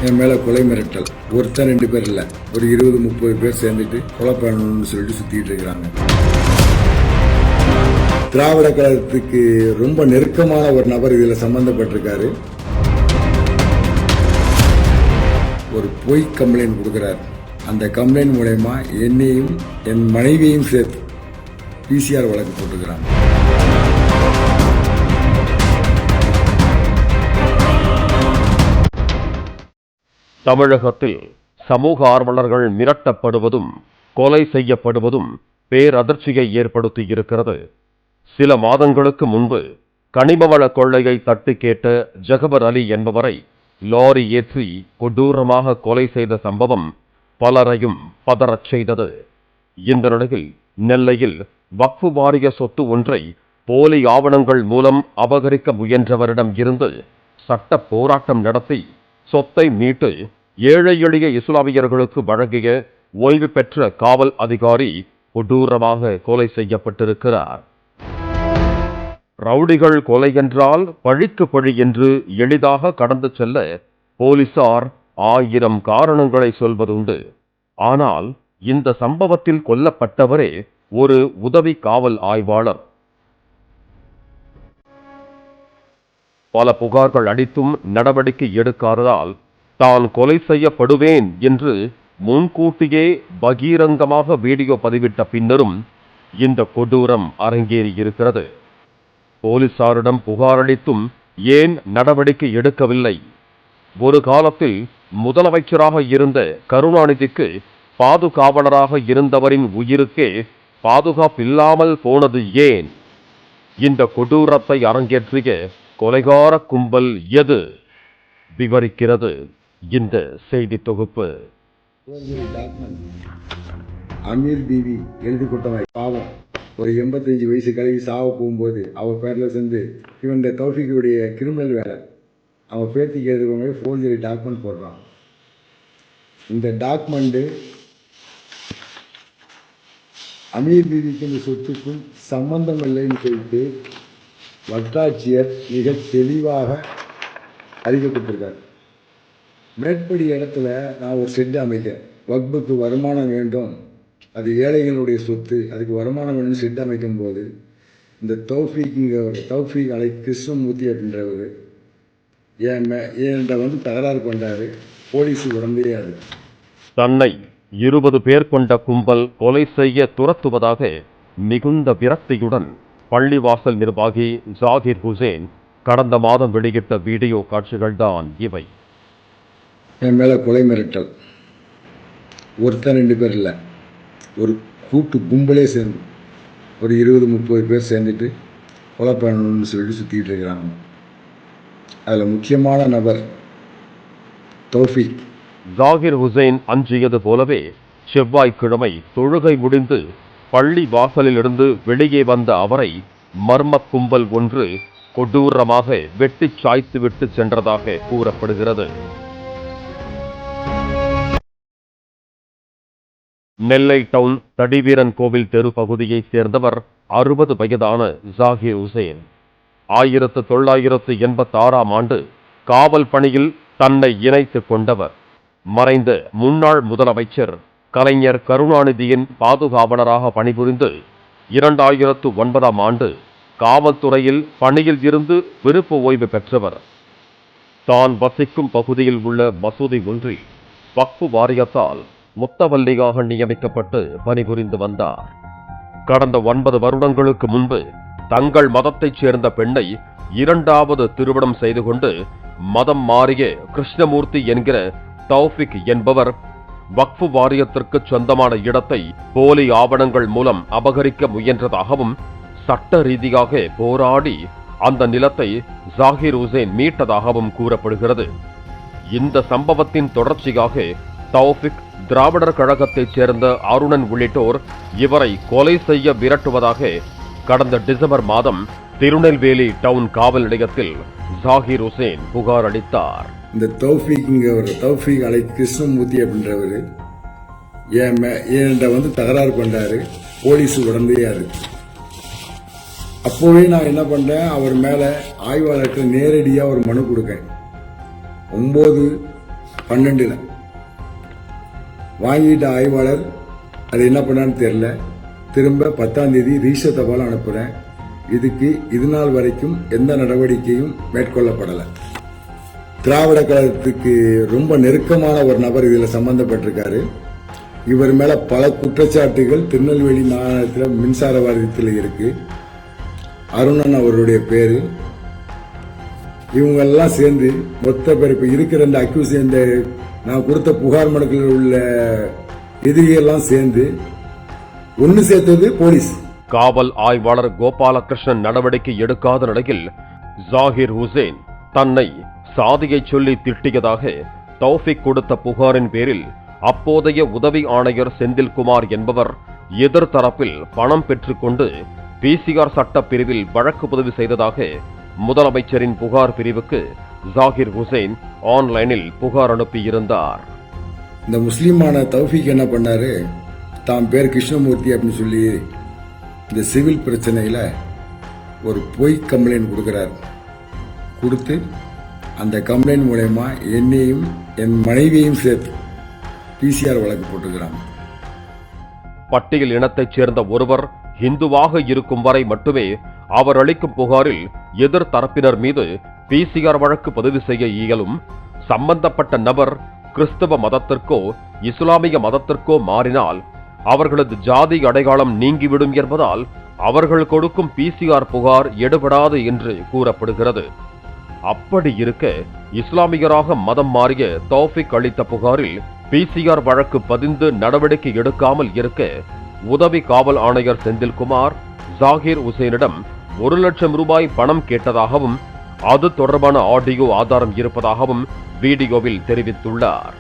என் மேலே கொலை மிரட்டல். ஒருத்தர் 2 பேர் இல்லை, ஒரு 20-30 பேர் சேர்ந்துட்டு கொலை பண்ணணும்னு சொல்லிட்டு சுற்றிட்டு இருக்கிறாங்க. திராவிட கழகத்துக்கு ரொம்ப நெருக்கமான ஒரு நபர் இதில் சம்பந்தப்பட்டிருக்காரு. ஒரு பொய் கம்ப்ளைண்ட் கொடுக்குறாரு. அந்த கம்ப்ளைண்ட் மூலயமா என்னையும் என் மனைவியையும் சேர்த்து பிசிஆர் வழக்கு போட்டுக்கிறாங்க. தமிழகத்தில் சமூக ஆர்வலர்கள் மிரட்டப்படுவதும் கொலை செய்யப்படுவதும் பேரதிர்ச்சியை ஏற்படுத்தி இருக்கிறது. சில மாதங்களுக்கு முன்பு கனிமவள கொள்ளையை தட்டி கேட்ட ஜகபர் அலி என்பவரை லாரி ஏற்றி கொடூரமாக கொலை செய்த சம்பவம் பலரையும் பதறச் செய்தது. இந்த நிலையில் நெல்லையில் வக்ஃபு வாரிய சொத்து ஒன்றை போலி ஆவணங்கள் மூலம் அபகரிக்க முயன்றவரிடம் இருந்து சட்ட போராட்டம் நடத்தி சொத்தை மீட்டு ஏழை எளிய இஸ்லாமியர்களுக்கு வழங்கிய ஓய்வு பெற்ற காவல் அதிகாரி கொடூரமாக கொலை செய்யப்பட்டிருக்கிறார். ரவுடிகள் கொலை என்றால் பழிக்கு பழி என்று எளிதாக கடந்து செல்ல போலீசார் 1000 காரணங்களை சொல்வதுண்டு. ஆனால் இந்த சம்பவத்தில் கொல்லப்பட்டவரே ஒரு உதவி காவல் ஆய்வாளர். பல புகார்கள் அளித்தும் நடவடிக்கை எடுக்காததால் தான் கொலை செய்யப்படுவேன் என்று முன்கூட்டியே பகீரங்கமாக வீடியோ பதிவிட்ட பின்னரும் இந்த கொடூரம் அரங்கேறியிருக்கிறது. போலீசாரிடம் புகார் அளித்தும் ஏன் நடவடிக்கை எடுக்கவில்லை? ஒரு காலத்தில் முதலமைச்சராக இருந்த கருணாநிதிக்கு பாதுகாவலராக இருந்தவரின் உயிருக்கே பாதுகாப்பில்லாமல் போனது ஏன்? இந்த கொடூரத்தை அரங்கேற்றிய கொலைகார கும்பல் எது? விவரிக்கிறது இந்த செய்தி தொகுப்பு. அமீர் பீவி எழுதி கொடுத்தவன் பாவம். ஒரு 85 வயசு கழுவி சாவ போகும்போது அவள் பேரில் சேர்ந்து இவன் இந்த தௌஃபிக்குடைய கிரிமினல் வேலை அவன் பேத்திக்கு எழுதுவங்க ஃபோர்ஜரி டாக்குமெண்ட் போடுறான். இந்த டாக்குமெண்ட்டு அமீர் பீவிக்கு இந்த சொத்துக்கும் சம்பந்தம் இல்லைன்னு சொல்லிட்டு வட்டாட்சியர் மிக தெளிவாக அறிவிக்கப்பட்டிருக்கார். மேற்படி இடத்துல நான் ஒரு ஷெட் அமைத்தேன். வக்ஃபுக்கு வருமானம் வேண்டும், அது ஏழைகளுடைய சொத்து, அதுக்கு வருமானம் வேணும்னு ஷெட் அமைக்கும் போது இந்த தௌஃபீக் அலை கிருஷ்ணமூர்த்தி அப்படின்றவர் என்கிட்ட தகராறு கொண்டாரு. போலீஸு உடம்பே அது தன்னை 20 பேர் கொண்ட கும்பல் கொலை செய்ய துரத்துவதாக மிகுந்த விரக்தியுடன் பள்ளிவாசல் நிர்வாகி ஜாகிர் ஹுசேன் கடந்த மாதம் வெளியிட்ட வீடியோ காட்சிகள்தான் இவை. என் மேலே கொலை மிரட்டல். ஒருத்தர் 2 பேர் இல்லை, ஒரு கூட்டு கும்பலே சேர்ந்து ஒரு 20-30 பேர் சேர்ந்துட்டு கொலை பண்ணணும்னு சொல்லிட்டு சுற்றிட்டு இருக்கிறாங்க. அதில் முக்கியமான நபர் தௌஃபீக். ஜாகிர் ஹுசைன் அஞ்சியது போலவே செவ்வாய்க்கிழமை தொழுகை முடிந்து பள்ளி வாசலிலிருந்து வெளியே வந்த அவரை மர்ம கும்பல் ஒன்று கொடூரமாக வெட்டி சாய்த்துவிட்டு சென்றதாக கூறப்படுகிறது. நெல்லை டவுன் தடிவீரன் கோவில் தெரு பகுதியைச் சேர்ந்தவர் 60 வயதான ஜாகிர் ஹுசேன். 1986ஆம் ஆண்டு காவல் பணியில் தன்னை இணைத்துக் கொண்டவர். மறைந்த முன்னாள் முதலமைச்சர் கலைஞர் கருணாநிதியின் பாதுகாவலராக பணிபுரிந்து 2009ஆம் ஆண்டு காவல்துறையில் பணியில் இருந்து விருப்ப ஓய்வு பெற்றவர். தான் வசிக்கும் பகுதியில் உள்ள மசூதி ஒன்றில் வக்ஃபு வாரியத்தால் முத்தவல்லியாக நியமிக்கப்பட்டு பணிபுரிந்து வந்தார். கடந்த 9 வருடங்களுக்கு முன்பு தங்கள் மதத்தைச் சேர்ந்த பெண்ணை 2வது திருமணம் செய்து கொண்டு மதம் மாறிய கிருஷ்ணமூர்த்தி என்கிற தௌஃபிக் என்பவர் வக்ஃபு வாரியத்திற்கு சொந்தமான இடத்தை போலி ஆவணங்கள் மூலம் அபகரிக்க முயன்றதாகவும் சட்ட ரீதியாக போராடி அந்த நிலத்தை ஜாகிர் ஹுசேன் மீட்டதாகவும் கூறப்படுகிறது. இந்த சம்பவத்தின் தொடர்ச்சியாக தௌஃபிக் திராவிடர் கழகத்தைச் சேர்ந்த அருணன் உள்ளிட்டோர் இவரை கொலை செய்ய விரட்டுவதாக கடந்த டிசம்பர் மாதம் திருநெல்வேலி டவுன் காவல் நிலையத்தில் ஜாகிர் ஹுசேன் புகார் அளித்தார். இந்த தௌஃபீக் அலை கிருஷ்ணமூர்த்தி அப்படின்றவர் என்கிட்ட தகராறு கொண்டாரு. போலீஸு உடம்பே அது. அப்போவே நான் என்ன பண்ணேன், அவர் மேலே ஆய்வாளருக்கு நேரடியாக ஒரு மனு கொடுக்கேன். 12 வாங்கிட்ட ஆய்வாளர் அது என்ன பண்ணான்னு தெரியல. திரும்ப 10ஆம் தேதி ரிஜிஸ்டர் தபால் அனுப்புறேன். இதுக்கு இது நாள் வரைக்கும் எந்த நடவடிக்கையும் மேற்கொள்ளப்படலை. திராவிட கழகத்துக்கு ரொம்ப நெருக்கமான ஒரு நபர் இதில் சம்பந்தப்பட்டிருக்காரு. இவர் மேல பல குற்றச்சாட்டுகள் திருநெல்வேலி மாநிலத்தில் மின்சார வாரியத்தில் இருக்கு. அருணன் அவருடைய பேரு. இவங்கெல்லாம் சேர்ந்து மொத்த பேர் இப்ப இருக்கிற இந்த அக்யூஸ், இந்த நான் கொடுத்த புகார் மனுக்களில் உள்ள எதிரியெல்லாம் சேர்ந்து ஒன்னு சேர்த்தது போலீஸ். காவல் ஆய்வாளர் கோபாலகிருஷ்ணன் நடவடிக்கை எடுக்காத நிலையில் ஜாகிர் ஹுசேன் தன்னை சாதியை சொல்லி திட்டியதாக தௌஃபிக் கொடுத்த புகாரின் பேரில் அப்போதைய உதவி ஆணையர் செந்தில்குமார் என்பவர் எதிர்த்தரப்பில் பணம் பெற்றுக்கொண்டு பிசிஆர் சட்டப்பிரிவில் வழக்கு பதிவு செய்ததாக முதலமைச்சரின் புகார் பிரிவுக்கு ஜாகிர் ஹுசேன் ஆன்லைனில் புகார் அனுப்பியிருந்தார். இந்த முஸ்லீமான தௌஃபிக் என்ன பண்ணாரு, தான் பேர் கிருஷ்ணமூர்த்தி அப்படின்னு சொல்லி இந்த சிவில் பிரச்சனையில் ஒரு பொய் கம்ப்ளைண்ட் கொடுக்குறாரு. கொடுத்து அந்த கம்ப்ளைண்ட் மூலயமா என்னையும் என் மனைவியையும் சேர்த்து பிசிஆர் வழக்கு போட்டுக்கிறாங்க. பட்டியல் இனத்தைச் சேர்ந்த ஒருவர் இந்துவாக இருக்கும் வரை மட்டுமே அவர் அளிக்கும் புகாரில் எதிர் தரப்பினர் மீது பிசிஆர் வழக்கு பதிவு செய்ய இயலும். சம்பந்தப்பட்ட நபர் கிறிஸ்தவ மதத்திற்கோ இஸ்லாமிய மதத்திற்கோ மாறினால் அவர்களது ஜாதி அடையாளம் நீங்கிவிடும் என்பதால் அவர்கள் கொடுக்கும் பிசிஆர் புகார் எடுபடாது என்று கூறப்படுகிறது. அப்படி இருக்க இஸ்லாமியராக மதம் மாறிய தௌஃபிக் அளித்த புகாரில் பிசிஆர் வழக்கு பதிந்து நடவடிக்கை எடுக்காமல் இருக்க உதவி காவல் ஆணையர் செந்தில்குமார் ஜாகிர் ஹுசேனிடம் 1 லட்சம் ரூபாய் பணம் கேட்டதாகவும் அது தொடர்பான ஆடியோ ஆதாரம் இருப்பதாகவும் வீடியோவில் தெரிவித்துள்ளார்.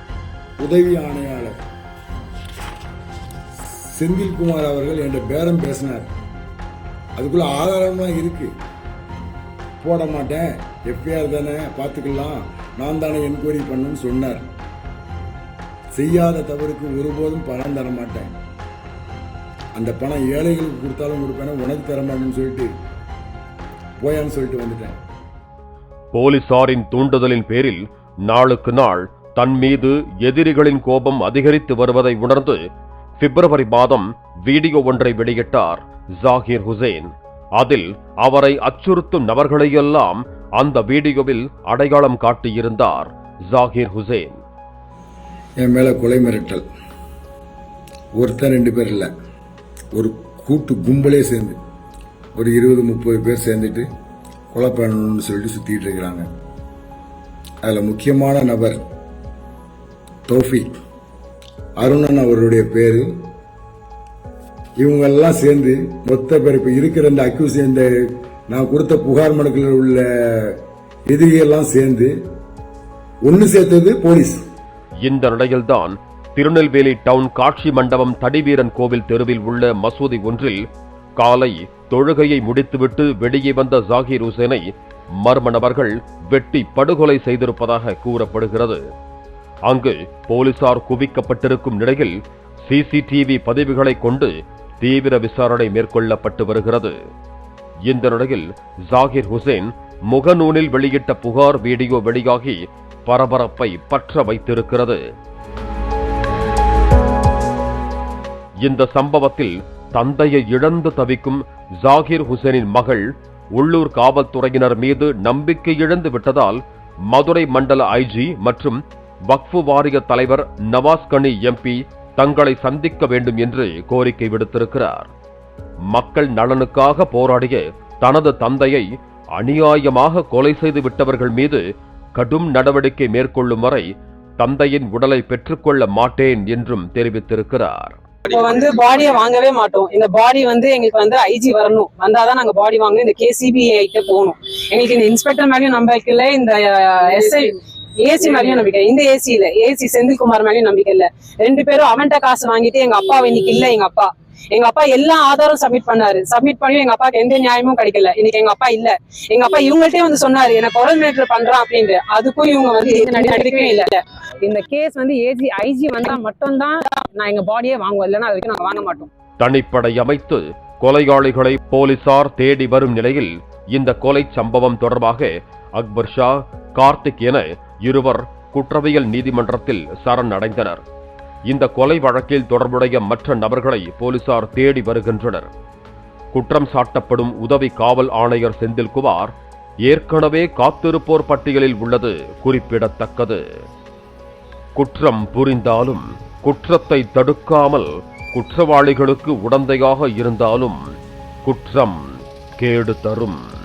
உதவி ஆணையாளர் செந்தில்குமார் அவர்கள் என்ற பேரம் பேசினார். அதுக்குள்ள ஆதாரம்லாம் இருக்கு. போட மாட்டேன், எஃப்ஐஆர் தானே பார்த்துக்கலாம், நான் தானே என்கொயரி பண்ணணும்னு சொன்னார். செய்யாத தவறுக்கு ஒருபோதும் பணம் தர மாட்டேன், அந்த பணம் ஏழைகளுக்கு கொடுத்தாலும் கொடுப்பேன், உனக்கு தர மாட்டேன்னு சொல்லிட்டு போயான்னு சொல்லிட்டு வந்துட்டேன். போலீசாரின் தூண்டுதலின் பேரில் நாளுக்கு நாள் தன் மீது எதிரிகளின் கோபம் அதிகரித்து வருவதை உணர்ந்து பிப்ரவரி மாதம் வீடியோ ஒன்றை வெளியிட்டார் ஜாகிர் ஹுசேன். அதில் அவரை அச்சுறுத்தும் நபர்களையெல்லாம் அந்த வீடியோவில் அடையாளம் காட்டியிருந்தார் ஜாகிர் ஹுசேன். என் மேல கொலை மிரட்டல், ஒருத்தர் 2 பேர் இல்ல, ஒரு கூட்டு கும்பலே சேர்ந்து ஒரு 20-30 பேர் சேர்ந்துட்டு கொலை பண்ணணும்னு சொல்லிட்டு சுத்திட்டு இருக்கிறாங்க. அதுல முக்கியமான நபர் தௌஃபிக், அருணன் அவருடைய பேரு. இவங்கெல்லாம் சேர்ந்து மொத்த பேர் இப்ப இருக்கிற இந்த அக்யூஸ், இந்த நான் கொடுத்த புகார் மனுக்களில் உள்ள எதிரியெல்லாம் சேர்ந்து ஒன்னு சேர்த்தது போலீஸ். இந்த நிலையில்தான் திருநெல்வேலி டவுன் காட்சி மண்டபம் தடிவீரன் கோவில் தெருவில் உள்ள மசூதி ஒன்றில் காலை தொழுகையை முடித்துவிட்டு வெளியே வந்த ஜாகிர் ஹுசேனை மர்ம நபர்கள் வெட்டி படுகொலை செய்திருப்பதாக கூறப்படுகிறது. அங்கு போலீசார் குவிக்கப்பட்டிருக்கும் நிலையில் சிசிடிவி பதிவுகளை கொண்டு தீவிர விசாரணை மேற்கொள்ளப்பட்டு வருகிறது. இந்த நிலையில் ஜாகிர் ஹுசேன் முகநூலில் வெளியிட்ட புகார் வீடியோ வெளியாகி பரபரப்பை பற்ற வைத்திருக்கிறது. இந்த சம்பவத்தில் தந்தையை இழந்து தவிக்கும் ஜாகிர் ஹுசேனின் மகள் உள்ளூர் காவல்துறையினர் மீது நம்பிக்கை இழந்து விட்டதால் மதுரை மண்டல ஐஜி மற்றும் வக்ஃபு வாரிய தலைவர் நவாஸ் கனி எம்பி தங்களை சந்திக்க வேண்டும் என்று கோரிக்கை விடுத்திருக்கிறார். மக்கள் நலனுக்காக போராடிய தனது தந்தையை அநியாயமாக கொலை செய்து விட்டவர்கள் மீது கடும் நடவடிக்கை மேற்கொள்ளும் வரை தந்தையின் உடலை பெற்றுக்கொள்ள மாட்டேன் என்றும் தெரிவித்திருக்கிறார். இப்போ பாடியை வாங்கவே மாட்டோம். இந்த பாடி எங்களுக்கு ஐஜி வரணும், வந்தாதான் நாங்க பாடி வாங்கணும். இந்த கேசிபிஐ கிட்ட போகணும். எங்களுக்கு இந்த இன்ஸ்பெக்டர் மேலேயும் நம்பிக்கை இல்லை, இந்த எஸ்ஐ ஏசி மேலேயும் நம்பிக்கை, இந்த ஏசி இல்ல, ஏசி செந்தில்குமார் மேலேயும் நம்பிக்கை இல்ல. 2 பேரும் அவன்கிட்ட காசு வாங்கிட்டு எங்க அப்பா இன்னைக்கு இல்ல. எங்க அப்பா எல்லா ஆதாரம் சப்மிட் பண்ணாரு. சப்மிட் பண்ணி எங்க அப்பாவுக்கு எந்த நியாயமும் கிடைக்கல. இன்னைக்கு எங்க அப்பா இல்ல. எங்க அப்பா இவங்கள்ட்டே சொன்னாரு எனக்கு கோஆர்டினேட்டர் பண்றான் அப்படின்ட்டு. அதுக்கும் இவங்க நடிக்கவே இல்ல. இந்த கேஸ் ஏஜி ஐஜி வந்தா மட்டும்தான் நான் எங்க பாடியே வாங்குவோம், இல்லைன்னா அதுக்கு நாங்க வாங்க மாட்டோம். தனிப்படை அமைத்து கொலையாளிகளை போலீசார் தேடி வரும் நிலையில் இந்த கொலை சம்பவம் தொடர்பாக அக்பர் ஷா, கார்த்திக் என 2 குற்றவியல் நீதிமன்றத்தில் சரணடைந்தனர். இந்த கொலை வழக்கில் தொடர்புடைய மற்ற நபர்களை போலீசார் தேடி வருகின்றனர். குற்றம் சாட்டப்படும் உதவி காவல் ஆணையர் செந்தில்குமார் ஏற்கனவே காத்திருப்போர் பட்டியலில் உள்ளது குறிப்பிடத்தக்கது. குற்றம் புரிந்தாலும் குற்றத்தை தடுக்காமல் குற்றவாளிகளுக்கு உடந்தையாக இருந்தாலும் குற்றம் கேடு தரும்.